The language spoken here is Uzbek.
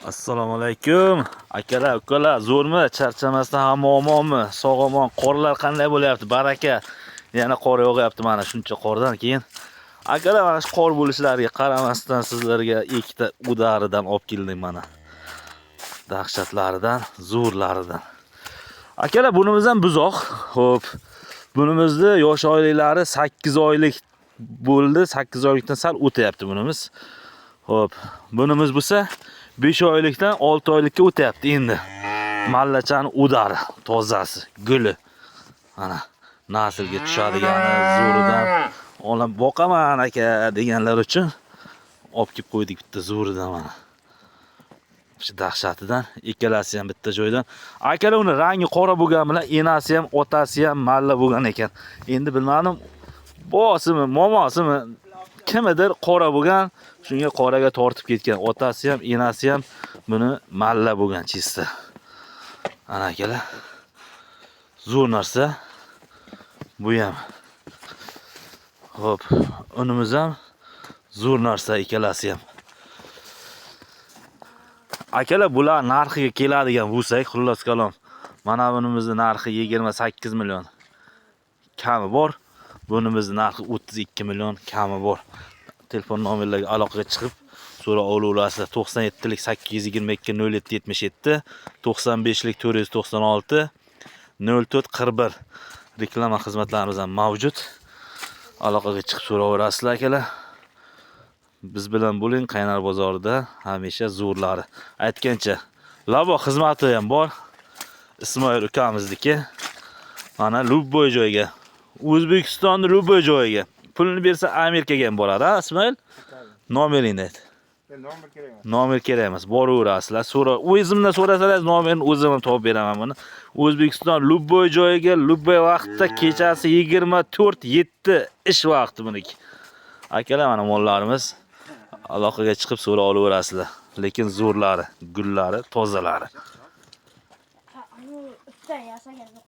Assalomu alaykum. Akalar, ukalar, zo'rmi? Charchamasdan hamma omonmi? Sog'-omon. Qorlar qanday bo'lyapti? Baraka. Yana qor yog'yapti mana shuncha qordan keyin. Akalar, mana shu qor bo'lishlariga qaramasdan sizlarga ikkita udaridan olib keldim mana. Dahshatlaridan, zo'rlaridan. Akalar, bunimiz ham buzoq. Xo'p. Bunimizni yosh oilalari 8 oylik bo'ldi. 8 oylikdan sal o'tyapti bunimiz. Xo'p. Bunimiz bo'lsa 5 oylikdan 6 oylikka o'tyapti endi. Mallachani udari, tozasi, guli. Mana naslga tushadigani zo'ridan olib boqaman aka deganlar uchun olib kelib qo'ydik bitta zo'ridan mana. Shu dahshatidan ikkalasi ham bitta joydan. Akalar uni rangi qora bo'lgani bilan enasi ham, otasi ham malla bo'lgan ekan. Endi bilmadim, bosimi, momosimi kimdir qora bo'lgan, shunga qoraga tortib ketgan. Otasi ham, enasi ham buni malla bo'lgan chista. Ana akalar. Zo'r narsa. Bu ham. Xo'p, unimiz ham zo'r narsa ikkalasi ham. Akalar, bular narxiga keladigan bo'lsak, xullas kalom. Mana bunimizning narxi 28 million. Kami bor. Bunimizning narxi 32 million, kami bor. Telefon nomerlariga aloqaga chiqib so'ra olaverasizlar. 97lik 822 0777, 95lik 496 0441 reklama xizmatlarimiz ham mavjud. Aloqaga chiqib so'raverasizlar akalar. Biz bilan bo'ling, Qaynar bozorida hamisha zo'rlari. Aytgancha, labo xizmati ham bor. Ismoil ukamizniki. Mana любой joyga. O'zbekistonning любой joyiga. Pulni bersa Amerikaga ham boradi, ha, Ismoil? Nomeringni ayt. Nomer kerak emas, boraverasizlar. O'zimdan so'rasangiz nomerni o'zim ham topib beraman buni. O'zbekiston любой joyiga, любой vaqtda kechasi 24:7 ish vaqti buniki. Akalar, mana mollarimiz aloqaga chiqib so'ra olaverasizlar. Lekin zo'rlari, gullari, tozalari.